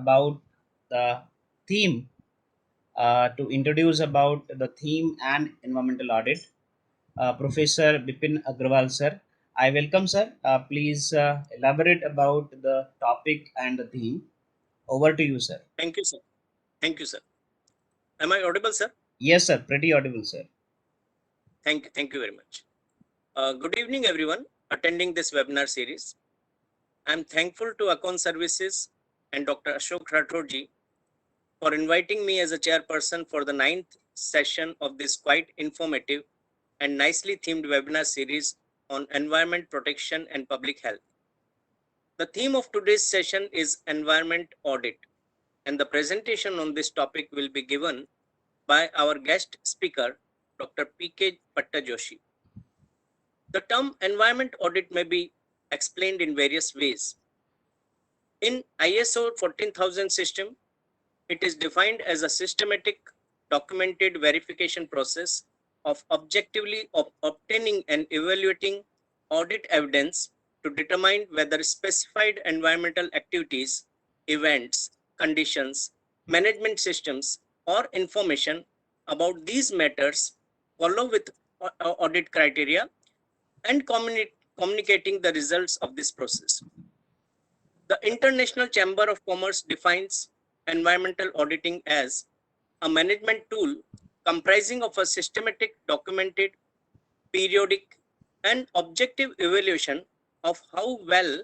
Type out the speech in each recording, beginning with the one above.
about the theme to introduce about the theme and environmental audit. Professor Bipin Agrawal sir. I welcome sir. Please elaborate about the topic and the theme. Over to you, sir. Thank you, sir. Thank you, sir. Am I audible, sir? Yes, sir. Pretty audible, sir. Thank you very much. Good evening, everyone attending this webinar series. I'm thankful to Akon Services and Dr. Ashok Rathorji for inviting me as a chairperson for the 9th session of this quite informative and nicely themed webinar series on environment protection and public health. The theme of today's session is environment audit, and the presentation on this topic will be given by our guest speaker, Dr. P.K. Pattajoshi. The term environment audit may be explained in various ways. In ISO 14000 system, it is defined as a systematic, documented verification process of objectively obtaining and evaluating audit evidence to determine whether specified environmental activities, events, conditions, management systems, or information about these matters follow with audit criteria and communicating the results of this process. The International Chamber of Commerce defines environmental auditing as a management tool comprising of a systematic, documented, periodic, and objective evaluation of how well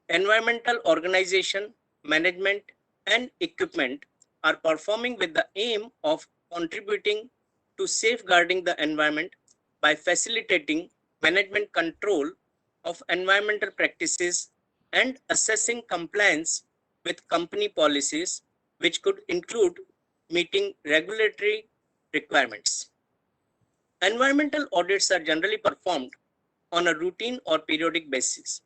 environmental organization, management, and equipment are performing with the aim of contributing to safeguarding the environment by facilitating management control of environmental practices and assessing compliance with company policies, which could include meeting regulatory requirements. Environmental audits are generally performed on a routine or periodic basis.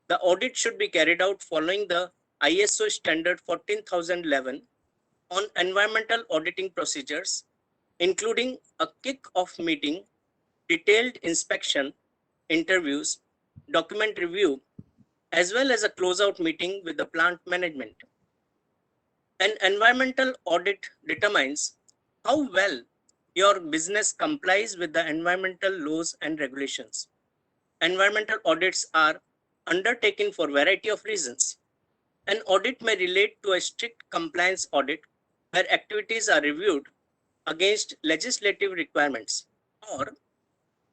The audit should be carried out following the ISO standard 14011 on environmental auditing procedures, including a kick-off meeting, detailed inspection, interviews, document review, as well as a closeout meeting with the plant management. An environmental audit determines how well your business complies with the environmental laws and regulations. Environmental audits are undertaken for a variety of reasons. An audit may relate to a strict compliance audit where activities are reviewed against legislative requirements or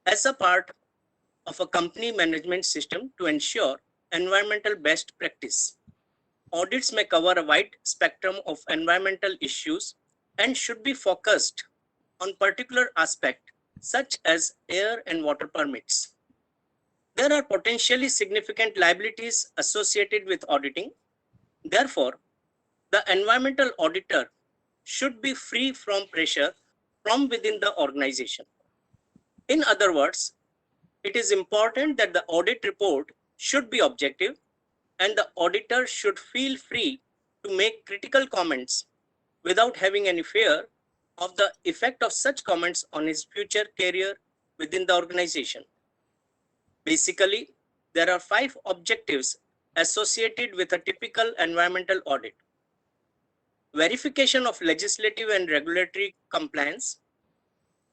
as a part of a company management system to ensure environmental best practice. Audits may cover a wide spectrum of environmental issues and should be focused on particular aspects such as air and water permits. There are potentially significant liabilities associated with auditing. Therefore, the environmental auditor should be free from pressure from within the organization. In other words, it is important that the audit report should be objective and the auditor should feel free to make critical comments without having any fear of the effect of such comments on his future career within the organization. Basically, there are 5 objectives associated with a typical environmental audit. Verification of legislative and regulatory compliance,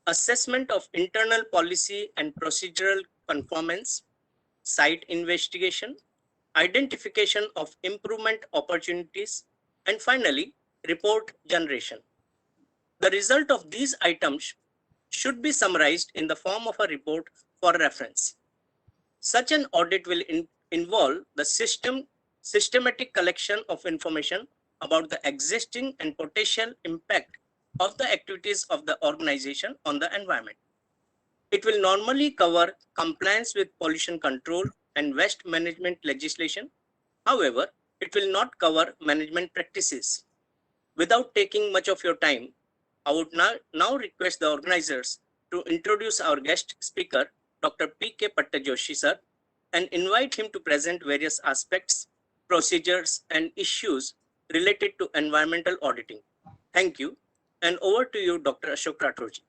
assessment of internal policy and procedural conformance, site investigation, identification of improvement opportunities, and finally, report generation. The result of these items should be summarized in the form of a report for reference. Such an audit will involve the systematic collection of information about the existing and potential impact of the activities of the organization on the environment. It will normally cover compliance with pollution control and waste management legislation. However, it will not cover management practices. Without taking much of your time, I would now request the organizers to introduce our guest speaker, Dr. P.K. Pattajoshi sir, and invite him to present various aspects, procedures, and issues related to environmental auditing. Thank you. And over to you, Dr. Ashok Rathorji.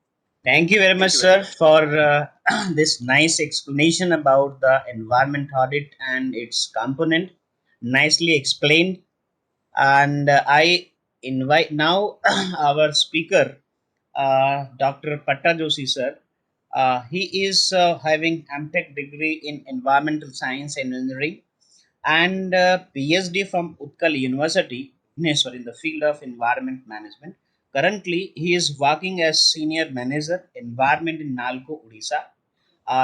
Thank you very much, Thank you very sir, much. for this nice explanation about the environment audit and its component. Nicely explained. And I invite now our speaker, Dr. Patta Joshi sir. He is having MTech degree in environmental science and engineering and PhD from Utkal University, Bhubaneswar, in the field of environment management. Currently, he is working as senior manager environment in Nalco, Odisha.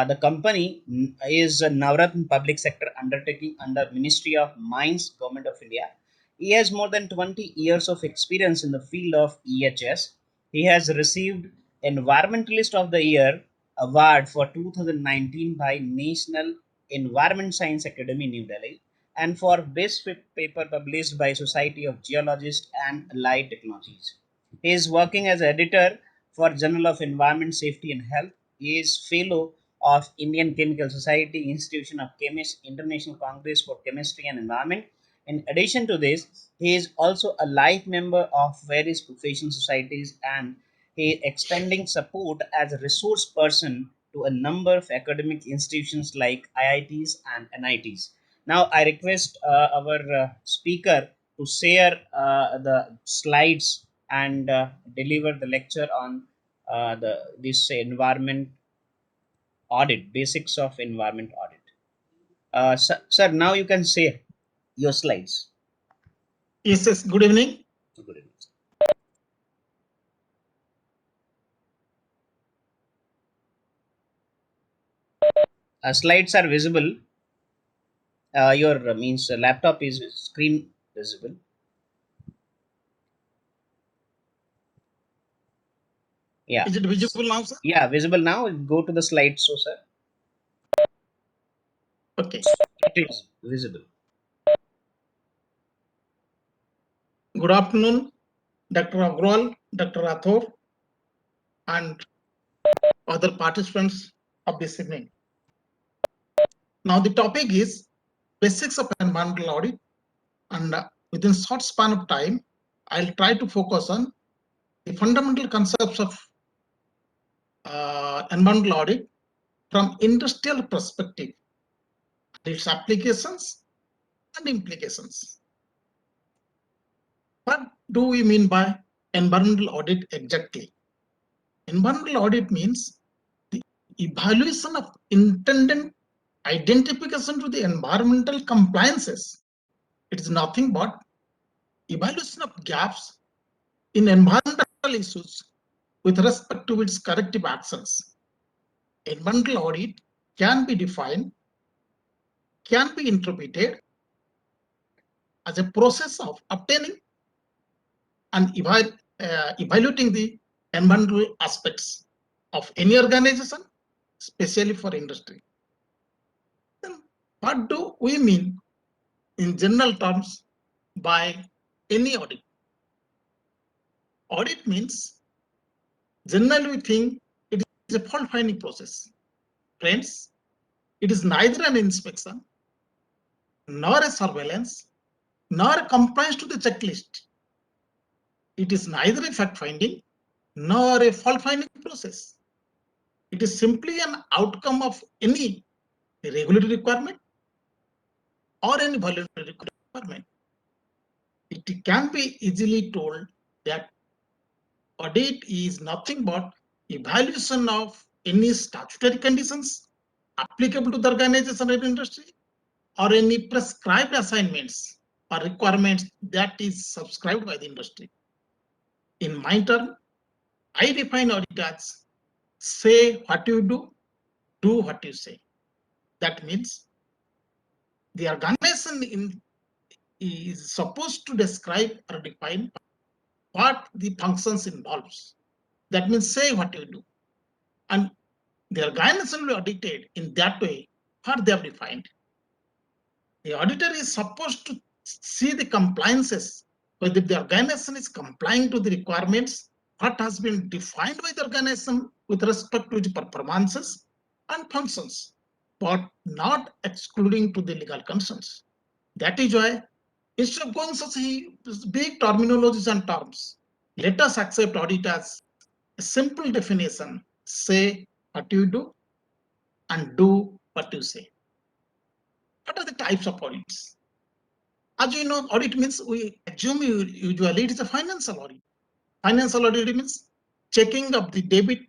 The company is a Navratna public sector undertaking under Ministry of Mines, Government of India. He has more than 20 years of experience in the field of EHS. He has received Environmentalist of the Year award for 2019 by National Environment Science Academy, New Delhi, and for best paper published by Society of Geologists and Allied Technologies. He is working as editor for Journal of Environment, Safety and Health. He is fellow of Indian Chemical Society, Institution of Chemists, International Congress for Chemistry and Environment. In addition to this, he is also a life member of various professional societies and he is extending support as a resource person to a number of academic institutions like IITs and NITs. Now, I request our speaker to share the slides and deliver the lecture on the this environment audit, basics of environment audit. Sir, now you can share your slides. Yes, yes. Good evening. Good evening. Slides are visible. Your means laptop is screen visible. Yeah. Is it visible now, sir? Yeah, visible now. Go to the slide, so sir. Okay. It is visible. Good afternoon, Dr. Agrawal, Dr. Rathore, and other participants of this evening. Now, the topic is basics of environmental audit, and within short span of time, I'll try to focus on the fundamental concepts of environmental audit from industrial perspective, its applications and implications. What do we mean by environmental audit exactly? Environmental audit means the evaluation of intended identification to the environmental compliances. It is nothing but evaluation of gaps in environmental issues with respect to its corrective actions. Environmental audit can be defined, can be interpreted as a process of obtaining and evaluating the environmental aspects of any organization, especially for industry. Then what do we mean in general terms by any audit? Audit means generally we think it is a fault finding process. Friends, it is neither an inspection, nor a surveillance, nor a compliance to the checklist. It is neither a fact finding nor a fault finding process. It is simply an outcome of any regulatory requirement or any voluntary requirement. It can be easily told that audit is nothing but evaluation of any statutory conditions applicable to the organization or industry or any prescribed assignments or requirements that is subscribed by the industry. In my term, I define audit as say what you do what you say. That means the organization is supposed to describe or define what the functions involves. That means say what you do. And the organization will be audited in that way what they have defined. The auditor is supposed to see the compliances, whether the organization is complying to the requirements, what has been defined by the organization with respect to the performances and functions, but not excluding to the legal concerns. That is why instead of going such big terminologies and terms, let us accept audit as a simple definition. Say what you do and do what you say. What are the types of audits? As you know, audit means we assume usually it is a financial audit. Financial audit means checking of the debit,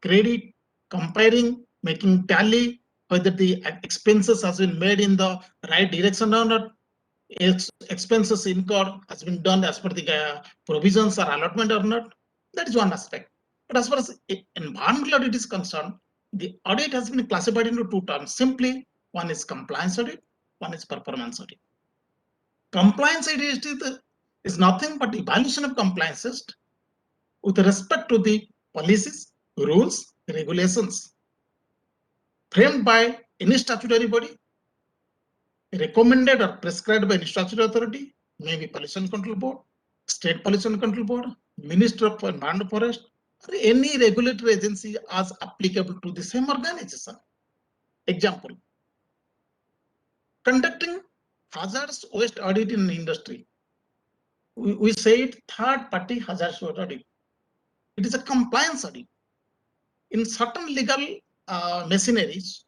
credit, comparing, making tally, whether the expenses has been made in the right direction or not, expenses incurred has been done as per the provisions or allotment or not. That is one aspect. But as far as environmental audit is concerned, the audit has been classified into two terms. Simply, one is compliance audit, one is performance audit. Compliance audit is nothing but evaluation of compliances with respect to the policies, rules, regulations framed by any statutory body, recommended or prescribed by any statutory authority, maybe Pollution Control Board, State Pollution Control Board, Minister of Environment Forest, or any regulatory agency as applicable to the same organization. Example, conducting hazardous waste audit in industry. We say it third-party hazardous waste audit. It is a compliance audit. In certain legal machineries,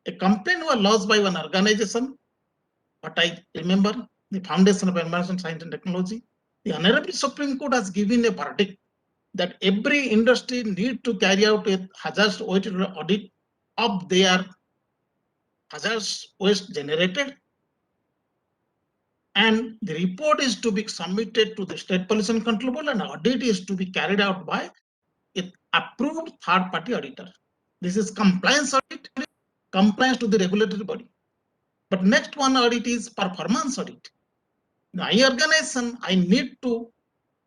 a complaint was lodged by one organization, but I remember the Foundation of Environment, Science and Technology, the Honorable Supreme Court has given a verdict that every industry need to carry out a hazardous waste audit of their hazardous waste generated, and the report is to be submitted to the State Pollution Control Board, and audit is to be carried out by an approved third-party auditor. This is compliance audit, compliance to the regulatory body. But next one audit is performance audit. Now, I organization, I need to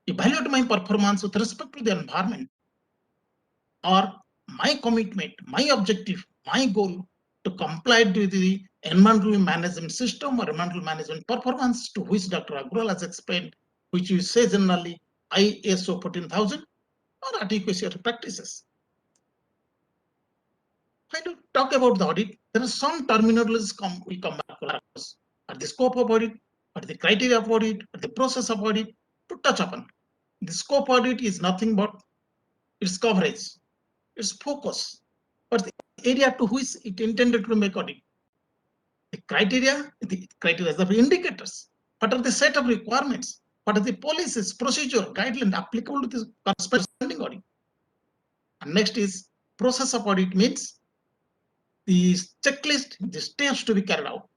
evaluate my performance with respect to the environment, or my commitment, my objective, my goal to comply with the environmental management system or environmental management performance, to which Dr. Agrawal has explained, which we say generally ISO 14000 or adequacy of practices. When you talk about the audit, there are some terminologies will come back at the scope of audit, at the criteria of audit, at the process of audit to touch upon. The scope audit is nothing but its coverage, its focus, but the area to which it intended to make audit. The criteria are the indicators. What are the set of requirements? What are the policies, procedure, guidelines applicable to this corresponding audit? And next is process of audit means the checklist, the steps to be carried out.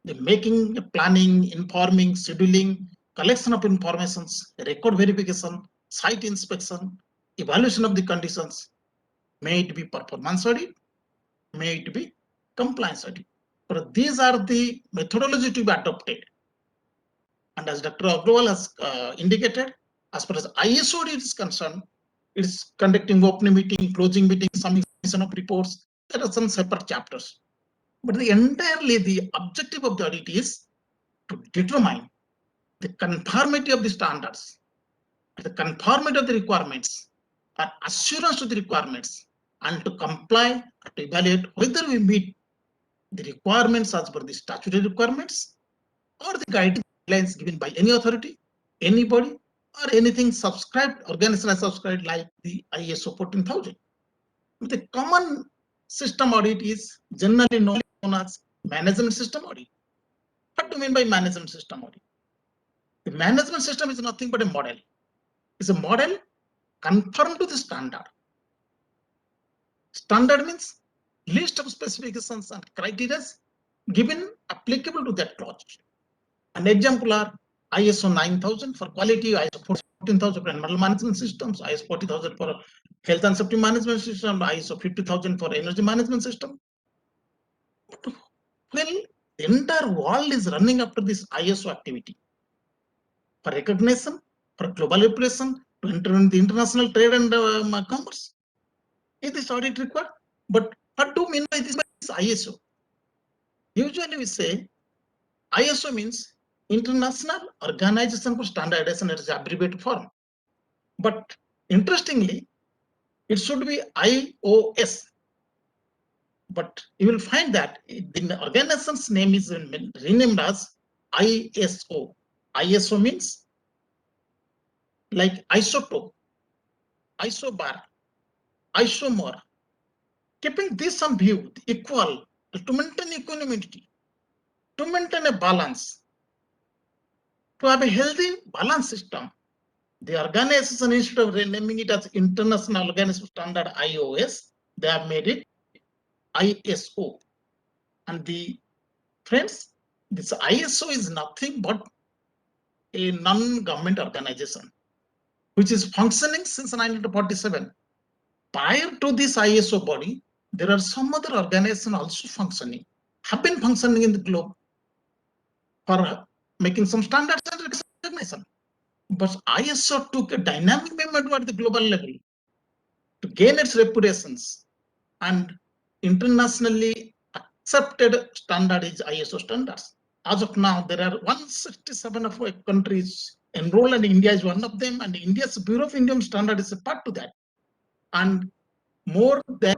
The making, planning, informing, scheduling, collection of informations, record verification, site inspection, evaluation of the conditions. May it be performance audit, may it be compliance audit. But these are the methodology to be adopted. And as Dr. Agrawal has indicated, as far as ISO audit is concerned, it is conducting opening meeting, closing meeting, submission of reports. There are some separate chapters. But the objective of the audit is to determine the conformity of the standards, the conformity of the requirements, and assurance to the requirements, and to comply, to evaluate whether we meet the requirements as per the statutory requirements or the guidelines given by any authority, anybody, or anything subscribed, organization subscribed like the ISO 14000. The common system audit is generally known as management system audit. What do you mean by management system audit? The management system is nothing but a model. It's a model conformed to the standard. Standard means list of specifications and criteria given applicable to that project. An example are ISO 9000 for quality, ISO 14000 for environmental management systems, ISO 40000 for health and safety management system, ISO 50000 for energy management system. But well, the entire world is running after this ISO activity for recognition, for global reputation, to enter in the international trade and commerce. Is this audit required? But what do you mean by this ISO? Usually we say ISO means International Organization for Standardization, it is abbreviated form. But interestingly, it should be IOS. But you will find that the organization's name is renamed as ISO. ISO means like isotope, isobar, isomer. Keeping this on view, equal, to maintain equanimity, to maintain a balance, to have a healthy balance system. The organization, instead of renaming it as International Organization Standard IOS, they have made it ISO. And the friends, this ISO is nothing but a non-government organization which is functioning since 1947. Prior to this ISO body, there are some other organizations also functioning, have been functioning in the globe for making some standards and recognition. But ISO took a dynamic movement at the global level to gain its reputations, and internationally accepted standard is ISO standards. As of now, there are 167 of countries enrolled, and India is one of them. And India's Bureau of Indian Standard is a part to that. And more than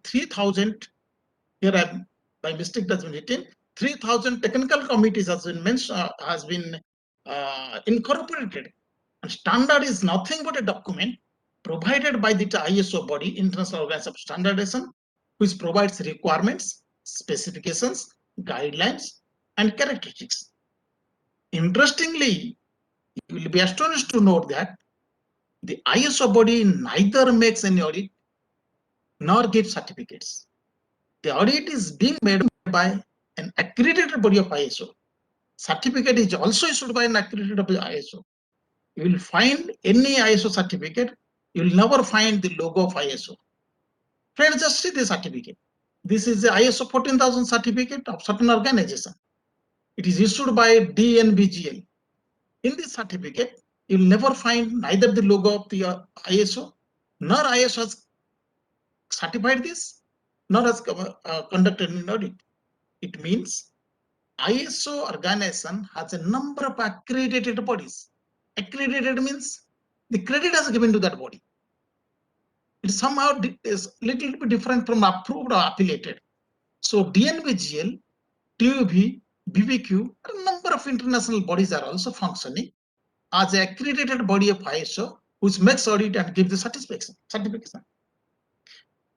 3,000, here I, by mistake has been written, 3,000 technical committees has been mentioned, has been incorporated. And standard is nothing but a document provided by the ISO body, International Organization of Standardization, which provides requirements, specifications, guidelines, and characteristics. Interestingly, you will be astonished to note that the ISO body neither makes any audit nor gives certificates. The audit is being made by an accredited body of ISO. Certificate is also issued by an accredited body of ISO. You will find any ISO certificate, you will never find the logo of ISO. Friends, just see the certificate. This is the ISO 14,000 certificate of certain organization. It is issued by DNVGL. In this certificate, you will never find neither the logo of the ISO, nor ISO has certified this, nor has conducted an audit. It means ISO organization has a number of accredited bodies. Accredited means the credit has given to that body. It somehow is little bit different from approved or affiliated. So DNVGL, TUV, BBQ, a number of international bodies are also functioning as an accredited body of ISO, which makes audit and gives the certification.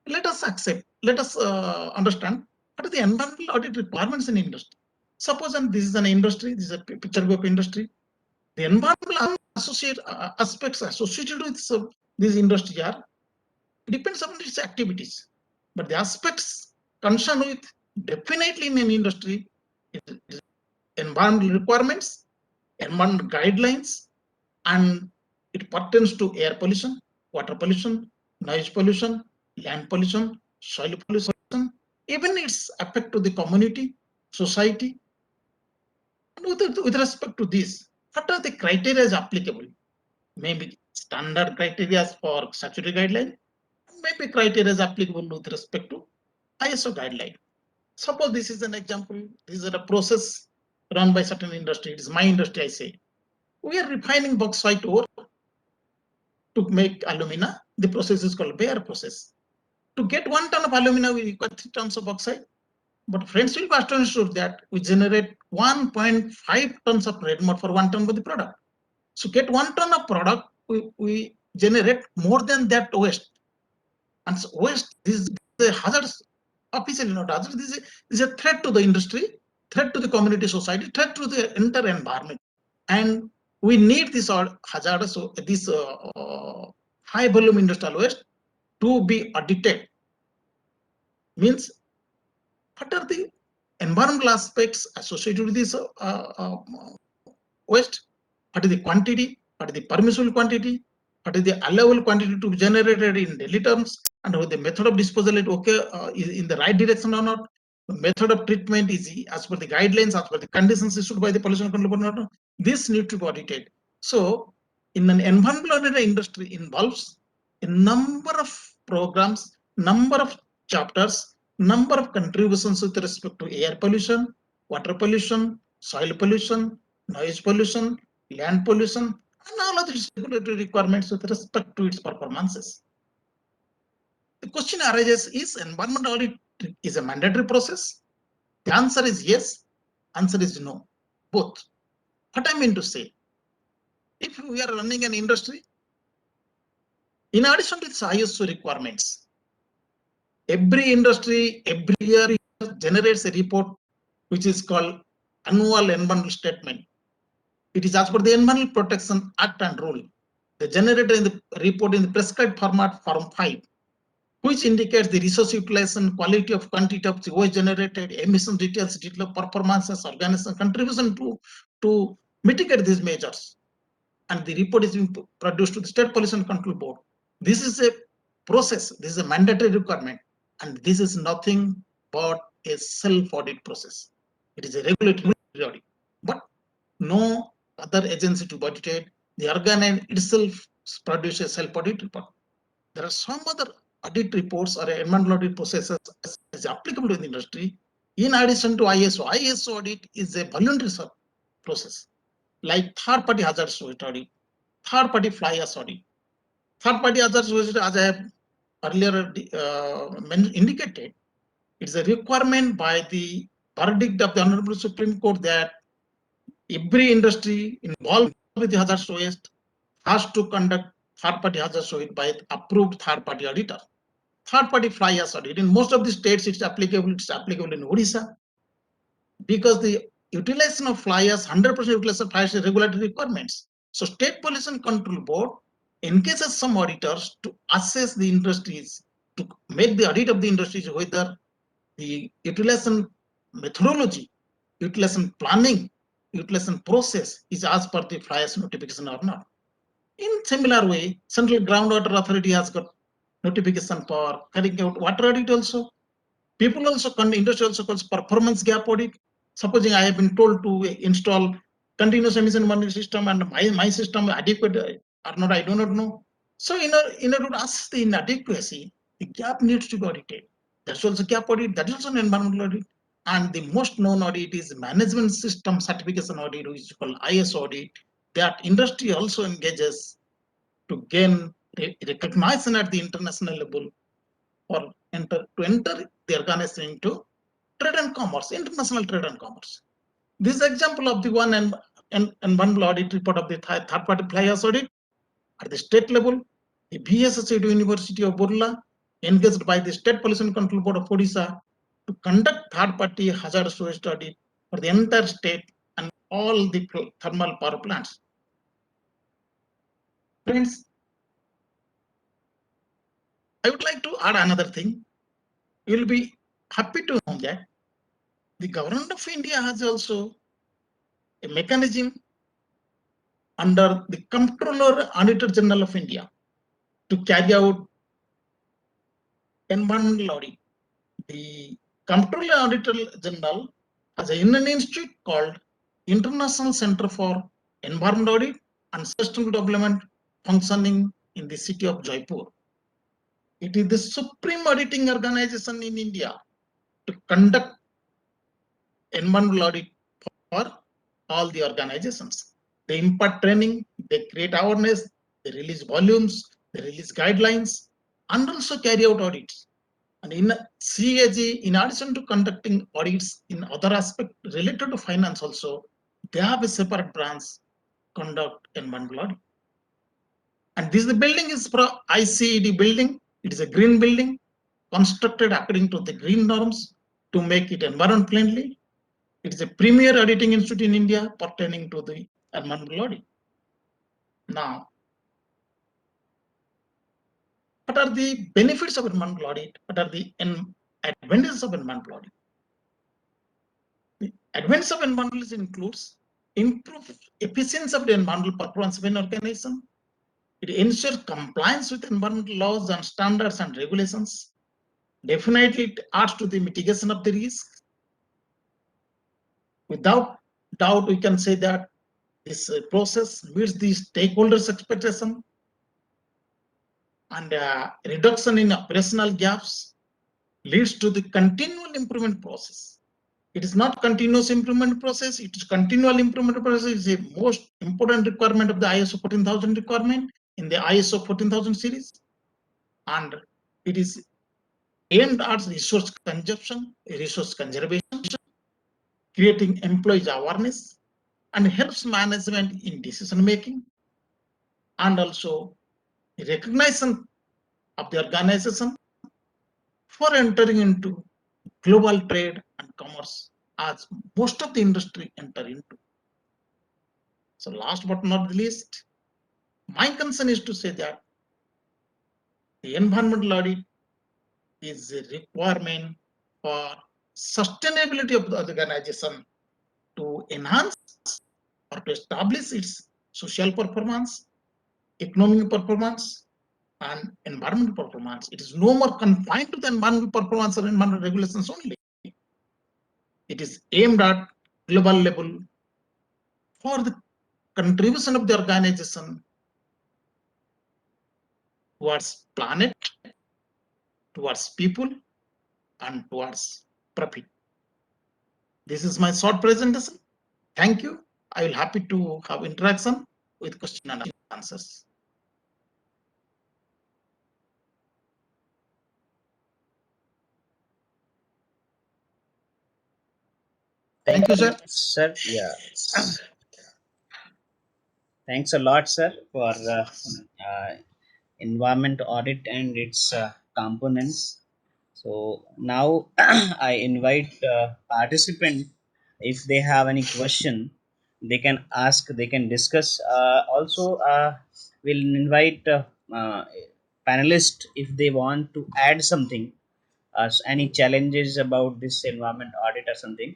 Let us accept, let us understand what are the environmental audit requirements in industry. Suppose this is an industry, this is a picture of industry. The environmental aspects associated with this industry are depends on its activities, but the aspects concerned with definitely in an industry is environmental requirements, environmental guidelines, and it pertains to air pollution, water pollution, noise pollution, land pollution, soil pollution, even its effect to the community, society. With respect to this, what are the criteria applicable? Maybe standard criteria for statutory guideline, maybe criteria applicable with respect to ISO guideline. Suppose this is an example, this is a process run by certain industry, it is my industry, I say. We are refining bauxite ore to make alumina. The process is called Bayer process. To get 1 ton of alumina, we require 3 tons of bauxite. But friends will be astonished that we generate 1.5 tons of red mud for 1 ton of the product. So get 1 ton of product, we generate more than that waste. And so waste, this is a hazard, officially not hazard, this is a threat to the industry, threat to the community, society, threat to the entire environment. And we need this hazardous, this high volume industrial waste to be audited. Means what are the environmental aspects associated with this waste? What is the quantity? What is the permissible quantity? What is the allowable quantity to be generated in daily terms? And the method of disposal is in the right direction or not? The method of treatment is as per the guidelines, as per the conditions issued by the pollution control board or not? This needs to be audited. So, in an environmental industry involves a number of programs, number of chapters, number of contributions with respect to air pollution, water pollution, soil pollution, noise pollution, land pollution, and all of its regulatory requirements with respect to its performances. The question arises, is environmental audit is a mandatory process? The answer is yes, answer is no, both. What I mean to say, if we are running an industry, in addition to its ISO requirements, every industry, every year generates a report which is called annual environmental statement. It is as per the Environmental Protection Act and rule. They generated in the report in the prescribed format, Form 5, which indicates the resource utilization, quality of quantity of waste generated, emission details, detail of performances, organization contribution to mitigate these measures. And the report is being produced to the State Pollution Control Board. This is a process, this is a mandatory requirement, and this is nothing but a self-audit process. It is a regulatory audit, but no other agency to audit it. The organ itself produces self-audit report. There are some other audit reports or environmental audit processes is applicable to the industry. In addition to ISO, ISO audit is a voluntary process, like third-party hazardous waste audit, third-party fly ash audit. Third-party hazardous waste, as I have earlier indicated, it's a requirement by the verdict of the Honorable Supreme Court that every industry involved with the hazardous waste has to conduct third-party hazardous waste by approved third-party auditor. Third-party fly ash audit. In most of the states, it's applicable. It's applicable in Odisha because the utilization of fly ash, 100% utilization of fly ash is regulatory requirements. So, State Pollution Control Board engages some auditors to assess the industries, to make the audit of the industries whether the utilization methodology, utilization planning, utilization process is as per the fly ash notification or not. In similar way, Central Groundwater Authority has got notification for carrying out water audit also. People also, industry also calls performance gap audit. Supposing I have been told to install continuous emission monitoring system and my system adequate or not, I do not know. So in order to assess the inadequacy, the gap needs to be audited. That's also gap audit, that is also an environmental audit. And the most known audit is management system certification audit, which is called ISO audit, that industry also engages to gain recognition at the international level or to enter the organization into trade and commerce, international trade and commerce. This example of the one and one audit report of the third-party fly ash audit at the state level, the VSSID University of Burla, engaged by the State Pollution Control Board of Odisha to conduct third-party hazardous waste audit for the entire state and all the thermal power plants. Friends, I would like to add another thing. You will be happy to know that the government of India has also a mechanism under the Comptroller Auditor General of India to carry out environmental audit. The Comptroller Auditor General has an Indian institute called International Center for Environmental Audit and Sustainable Development functioning in the city of Jaipur. It is the supreme auditing organization in India to conduct environmental audit for all the organizations. They impart training, they create awareness, they release volumes, they release guidelines, and also carry out audits. And in CAG, in addition to conducting audits in other aspects related to finance also, they have a separate branch conduct environmental audit. And this building is for ICED building. It is a green building constructed according to the green norms to make it environment friendly. It is a premier auditing institute in India pertaining to the environmental audit. Now, what are the benefits of environmental audit? What are the advantages of environmental audit? The advantages of environmental audit includes improved efficiency of the environmental performance of an organization. It ensures compliance with environmental laws and standards and regulations. Definitely, it adds to the mitigation of the risk. Without doubt, we can say that this process meets the stakeholders' expectation and reduction in operational gaps leads to the continual improvement process. It is not continuous improvement process, it is continual improvement process. It is the most important requirement of the ISO 14000 requirement in the ISO 14000 series. And it is aimed at resource consumption, resource conservation, creating employees awareness, and helps management in decision making, and also recognition of the organization for entering into global trade and commerce as most of the industry enter into. So last but not the least, my concern is to say that the environmental audit is a requirement for sustainability of the organization to enhance or to establish its social performance, economic performance, and environmental performance. It is no more confined to the environmental performance or environmental regulations only. It is aimed at global level for the contribution of the organization towards planet, towards people, and towards profit. This is my short presentation. Thank you. I will happy to have interaction with question and answers. Thank you, sir. Sir. Yeah. Thanks a lot, sir, for environment audit and its components. So now I invite participant, if they have any question, they can ask, they can discuss. Also, we'll invite panelists if they want to add something, any challenges about this environment audit or something.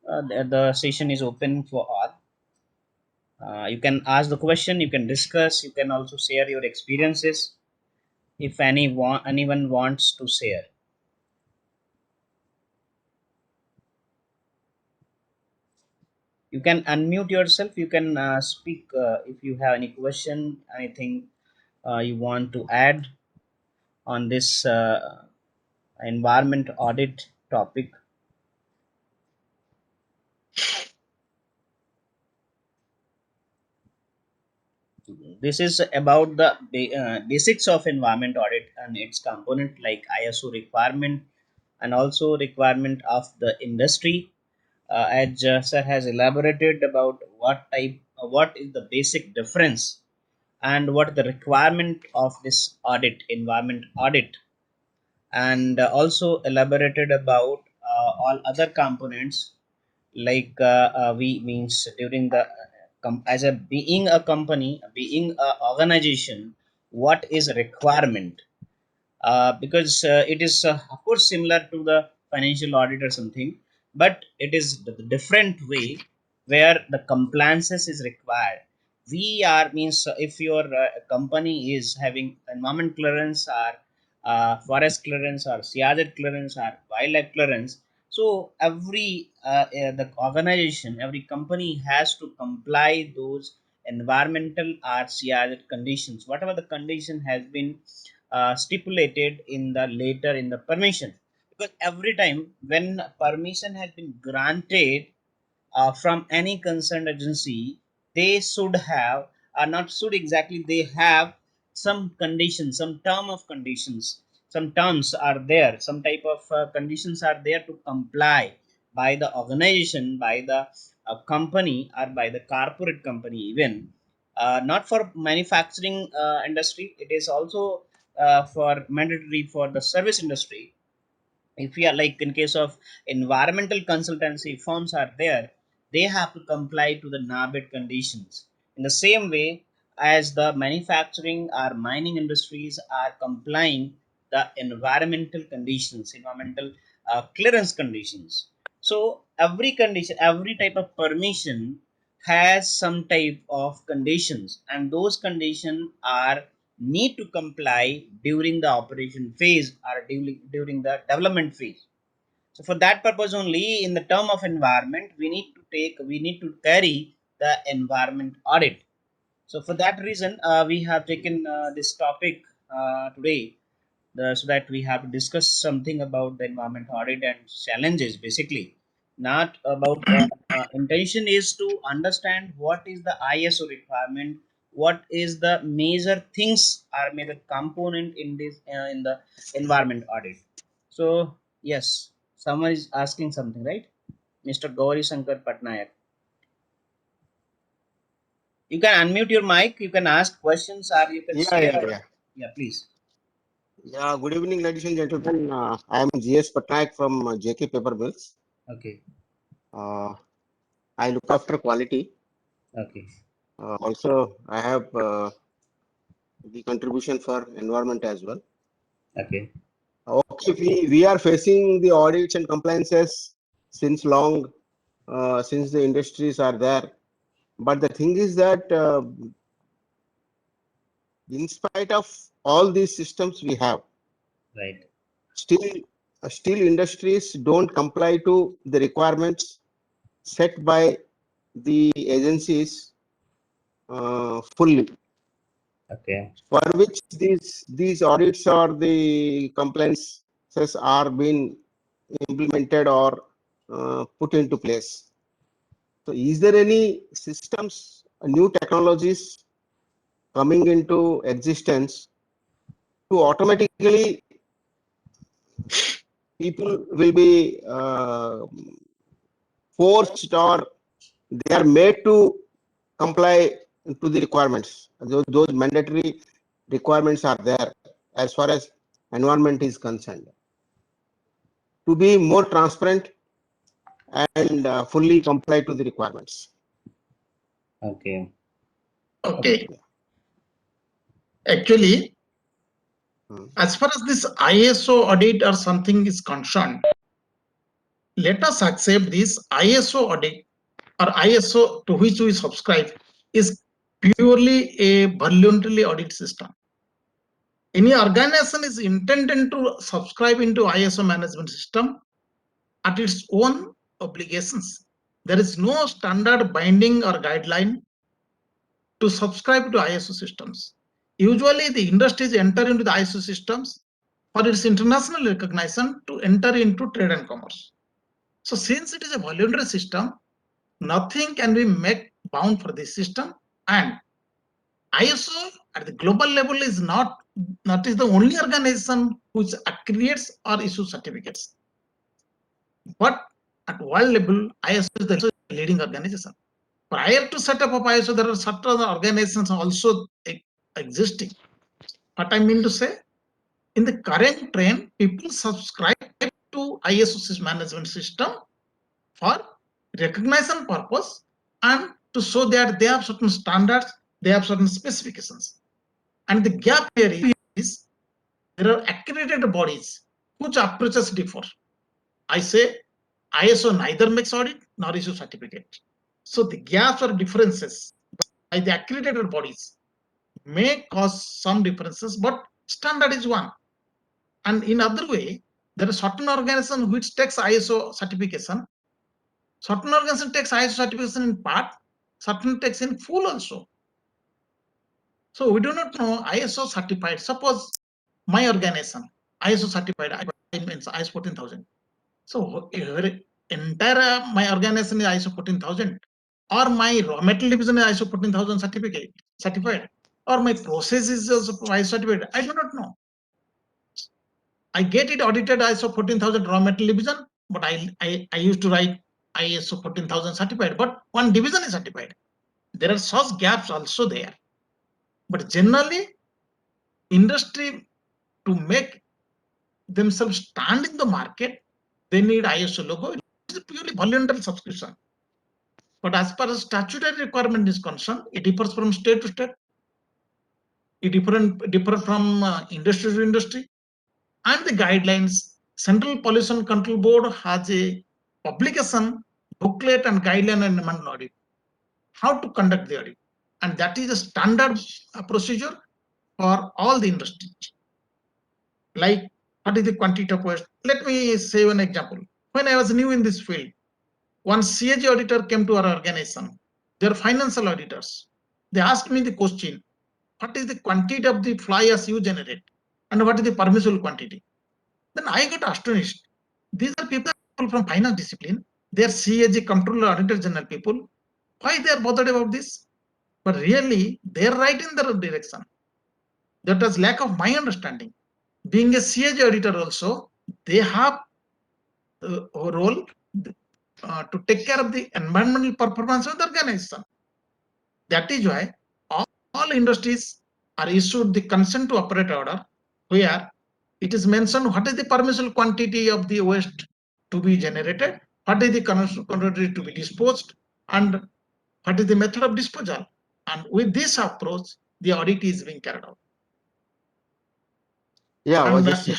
The session is open for all. You can ask the question, you can discuss, you can also share your experiences if anyone wants to share. You can unmute yourself, you can speak if you have any question, anything you want to add on this environment audit topic. This is about the basics of environment audit and its component like ISO requirement and also requirement of the industry. As sir has elaborated about what is the basic difference and what the requirement of this audit, environment audit, and also elaborated about all other components like we means during the as a being a company, being a organization, what is requirement, because it is of course similar to the financial audit or something, but it is the different way where the compliances is required. We are means if your company is having environment clearance or forest clearance or CRZ clearance or wildlife clearance, so every the organization, every company has to comply those environmental or CRZ conditions, whatever the condition has been stipulated in the later in the permission. Because every time when permission has been granted from any concerned agency, they should have, or not should exactly, they have some conditions, some term of conditions, some terms are there, some type of conditions are there to comply by the organization, by the company, or by the corporate company even. Not for manufacturing industry, it is also for mandatory for the service industry. If we are like in case of environmental consultancy firms are there, they have to comply to the NABID conditions in the same way as the manufacturing or mining industries are complying the environmental conditions, environmental clearance conditions. So every condition, every type of permission has some type of conditions, and those conditions are need to comply during the operation phase or during the development phase. So for that purpose only, in the term of environment, we need to carry the environment audit. So for that reason, we have taken this topic today, so that we have to discuss something about the environment audit and challenges. Basically, not about intention is to understand what is the ISO requirement, what is the major things are major component in this in the environment audit. So yes, someone is asking something, right? Mr. Gauri Shankar Patnaik. You can unmute your mic, you can ask questions, or you can share. Yeah, please. Yeah, good evening, ladies and gentlemen. I am GS Patnaik from JK Paper Mills. Okay. I look after quality. Okay. Also, I have the contribution for environment as well. Okay. Okay, we are facing the audits and compliances since long, since the industries are there. But the thing is that in spite of all these systems we have, Right. still industries don't comply to the requirements set by the agencies fully, Okay. for which these audits or the compliances are being implemented or put into place. So is there any systems, new technologies coming into existence to automatically people will be forced or they are made to comply to the requirements? Those mandatory requirements are there as far as environment is concerned, to be more transparent and fully comply to the requirements. Okay. Okay. Actually, Hmm. as far as this ISO audit or something is concerned, let us accept this ISO audit or ISO to which we subscribe is purely a voluntary audit system. Any organization is intended to subscribe into ISO management system at its own obligations. There is no standard binding or guideline to subscribe to ISO systems. Usually the industries enter into the ISO systems for its international recognition to enter into trade and commerce. So since it is a voluntary system, nothing can be made bound for this system, and ISO at the global level is not is the only organization which accredits or issues certificates. But at world level, ISO is the leading organization. Prior to setup of ISO, there are certain organizations also existing. What I mean to say, in the current trend, people subscribe to ISO management system for recognition purpose and to show that they have certain standards, they have certain specifications. And the gap here is there are accredited bodies whose approaches differ. I say ISO neither makes audit nor issue certificate. So the gaps or differences by the accredited bodies may cause some differences, but standard is one. And in other way, there are certain organizations which takes ISO certification. Certain organization takes ISO certification in part, certain takes in full also. So we do not know ISO certified. Suppose my organization ISO certified, I means ISO 14000. So entire my organization is ISO 14000, or my raw material division is ISO 14000 certified, or my process is also ISO certified. I do not know. I get it audited ISO 14000 raw material division, but I used to write ISO 14000 certified, but one division is certified. There are such gaps also there. But generally, industry to make themselves stand in the market, they need ISO logo. It is purely voluntary subscription. But as far as statutory requirement is concerned, it differs from state to state. It differs from industry to industry. And the guidelines, Central Pollution Control Board has a publication, booklet and guideline and manual audit, how to conduct the audit. And that is a standard procedure for all the industries. Like, what is the quantity of waste? Let me say one example. When I was new in this field, one CAG auditor came to our organization. They are financial auditors. They asked me the question, what is the quantity of the fly ash you generate? And what is the permissible quantity? Then I got astonished. These are people from finance discipline. They are CAG, Comptroller, Auditor General people. Why they are bothered about this? But really, they are right in the direction. That was lack of my understanding. Being a CAG auditor also, they have a role to take care of the environmental performance of the organization. That is why all industries are issued the consent to operate order, where it is mentioned what is the permissible quantity of the waste to be generated what is the commodity to be disposed, and what is the method of disposal. And with this approach, the audit is being carried out. Yeah, And just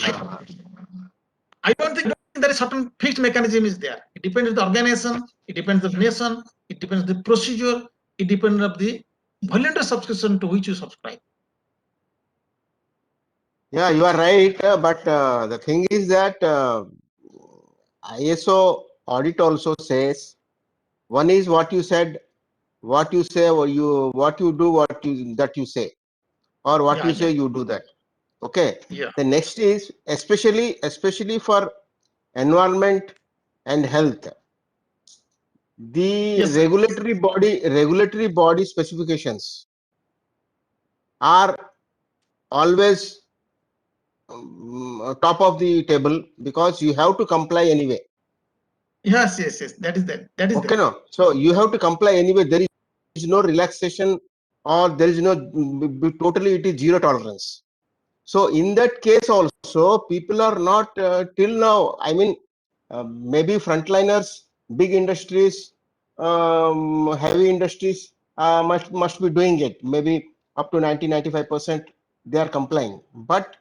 I don't think there is certain fixed mechanism is there. It depends on the organization, it depends on the nation, it depends on the procedure, it depends on the voluntary subscription to which you subscribe. yeah, you are right. But the thing is that ISO audit also says one is what you said, what you say, or what you do, that you say, or what you say you do that. Okay. Yeah. The next is especially for environment and health. The Yes, sir. regulatory body specifications are always top of the table because you have to comply anyway. Yes. That is that. That is Okay, that. no. So you have to comply anyway. There is no relaxation, or there is no totally. It is zero tolerance. So in that case also, people are not till now. I mean, maybe frontliners, big industries, heavy industries must be doing it. Maybe up to 90-95% they are complying. But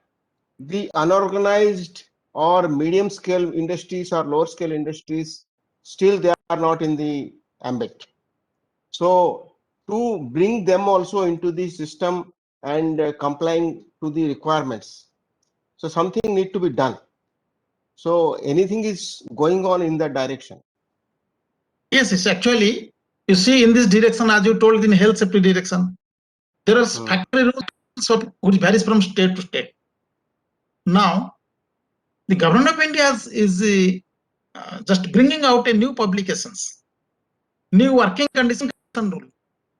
the unorganized or medium scale industries or lower scale industries, still they are not in the ambit. So to bring them also into the system and complying to the requirements, so something need to be done. So anything is going on in that direction. Yes. Actually, you see, in this direction, as you told, in health safety direction, there are factory rules which varies from state to state. Now, the government of India is just bringing out a new publications, new working condition rule.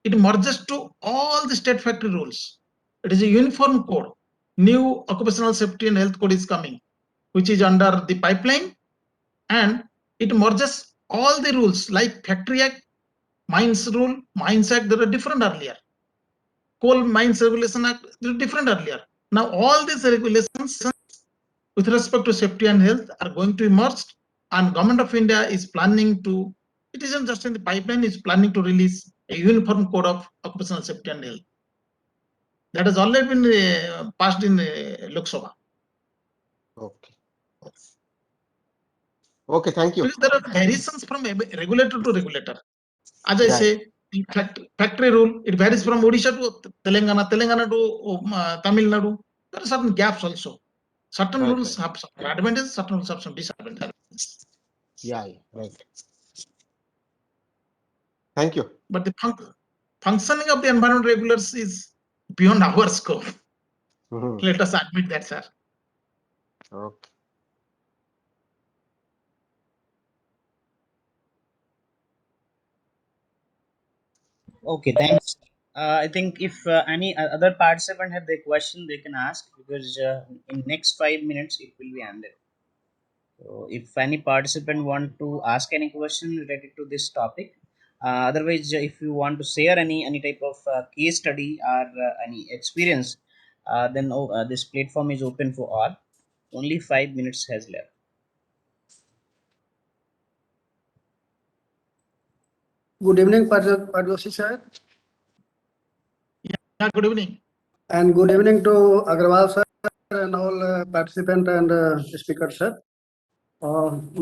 It merges to all the state factory rules. It is a uniform code. New occupational safety and health code is coming, which is under the pipeline, and it merges all the rules like Factory Act, Mines Rule, Mines Act. They were different earlier. Coal Mines Regulation Act, they were different earlier. Now all these regulations with respect to safety and health are going to emerge, and Government of India is planning to, it isn't just in the pipeline, is planning to release a uniform code of occupational safety and health. That has already been passed in Lok Sabha. Okay. Okay, thank you. Because there are variations from regulator to regulator. As I Yeah. say, the factory rule, it varies from Odisha to Telangana, Telangana to Tamil Nadu. There are certain gaps also. Certain Right, rules have some advantages, certain rules have some disadvantages. Yeah, right. Thank you. But the functioning of the environment regulators is beyond our scope. Mhm. Let us admit that, sir. Okay. Okay, thanks. I think if any other participant have their question, they can ask because in next 5 minutes it will be ended. So if any participant want to ask any question related to this topic, otherwise if you want to share any type of case study or any experience, then this platform is open for all. Only 5 minutes has left. Good evening, Pardosi sir, Yeah, good evening. and good evening to Agrawal sir and all participant and speaker sir.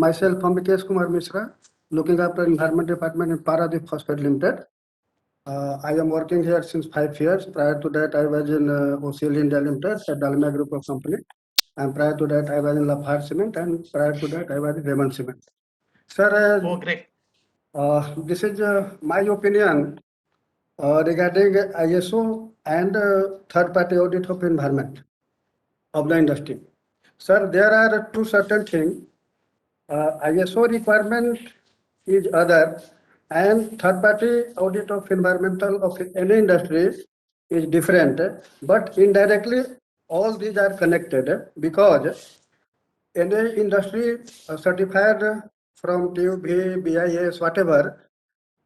Myself, Ambikesh Kumar Mishra, looking after Environment Department in Paradip Phosphate Limited. I am working here since 5 years. Prior to that, I was in OCL India Limited, a Dalmia Group of company. And prior to that, I was in Lafarge Cement, and prior to that, I was in Raymond Cement. Sir, Oh, great. this is my opinion regarding ISO and third-party audit of environment of the industry. Sir, there are two certain things. ISO requirement is other, and third-party audit of environmental of any industry is different. But indirectly, all these are connected because any industry certified from TUV, BIS, whatever,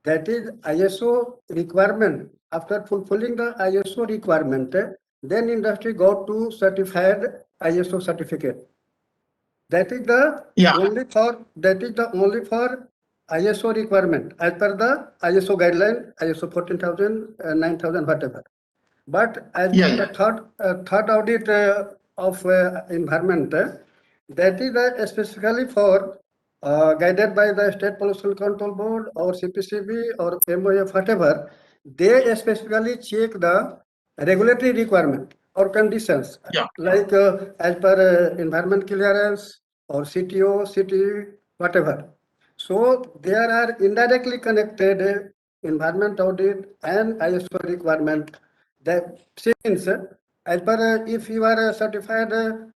that is ISO requirement. After fulfilling the ISO requirement, then industry go to certified ISO certificate. That is the only for ISO requirement as per the ISO guideline, ISO 14,000, 9,000, whatever. But as Yeah, per yeah. the third audit of environment, that is specifically for guided by the State Pollution Control Board or CPCB or MOF, whatever, they specifically check the regulatory requirement or conditions, Yeah. like as per environment clearance or CTO, CT, whatever. So there are indirectly connected environment audit and ISO requirement. That since as per if you are certified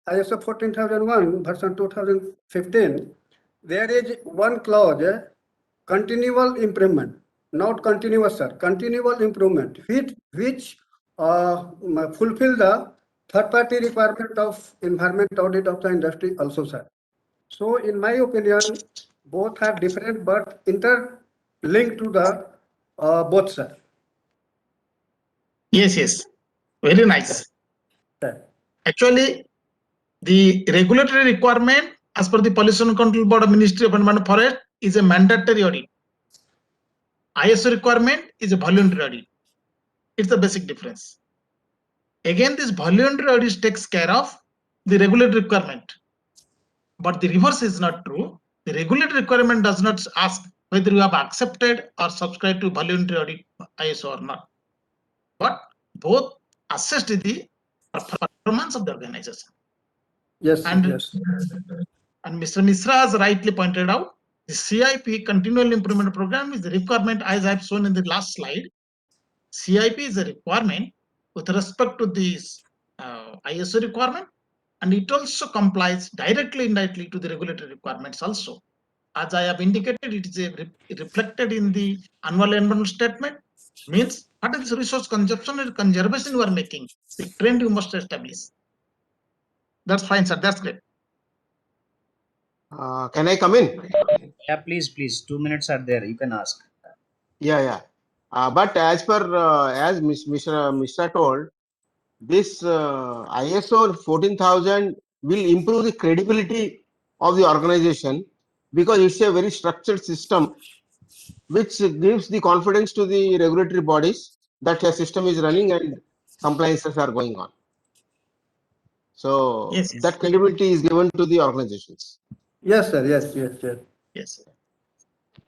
ISO 14001 version 2015, there is one clause, continual improvement, not continuous, sir, continual improvement, which fulfill the third party requirement of environment audit of the industry also, sir. So in my opinion, both are different but interlinked to the both, sir. Yes, yes. Very nice. Sir. Actually, the regulatory requirement as per the Pollution Control Board of Ministry of Environment and Forest is a mandatory audit. ISO requirement is a voluntary audit. It's the basic difference. Again, this voluntary audit takes care of the regulatory requirement. But the reverse is not true. The regulatory requirement does not ask whether you have accepted or subscribed to voluntary audit ISO or not. But both assess the performance of the organization. Yes, sir, And, yes. and Mr. Misra has rightly pointed out, the CIP, Continual Improvement Program, is the requirement, as I have shown in the last slide. CIP is a requirement with respect to this ISO requirement, and it also complies directly, indirectly to the regulatory requirements also. As I have indicated, it is reflected in the annual environmental statement, means what is resource consumption and conservation you are making, the trend you must establish. That's fine, sir. That's great. Can I come in? Yeah, please, please. 2 minutes are there. You can ask. Yeah, yeah. But as per as Mr. told, this ISO 14,000 will improve the credibility of the organization because it's a very structured system which gives the confidence to the regulatory bodies that a system is running and compliances are going on. So Yes, yes. that credibility is given to the organizations. Yes, sir, yes, yes, yes. Yes.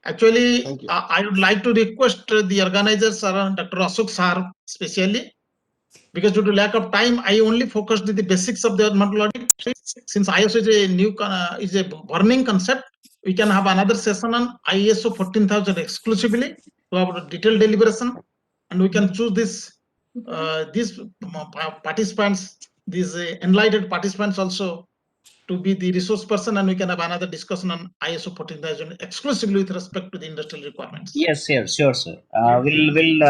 Actually, Thank you. I would like to request the organizers, Dr. Ashok Sir, especially, because due to lack of time, I only focused on the basics of the environmental audit. Since ISO is a new, is a burning concept, we can have another session on ISO 14,000 exclusively to have a detailed deliberation, and we can choose these participants, these enlightened participants also to be the resource person, and we can have another discussion on ISO 14,000 exclusively with respect to the industrial requirements. Yes, yes, sure, sir. We'll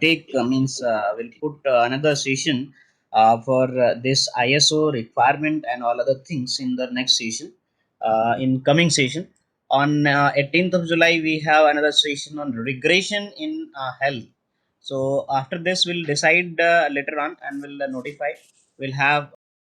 take means we'll put another session for this ISO requirement and all other things in the next session. In coming session on 18th of July, we have another session on regression in health. So after this, we'll decide later on and we'll notify. We'll have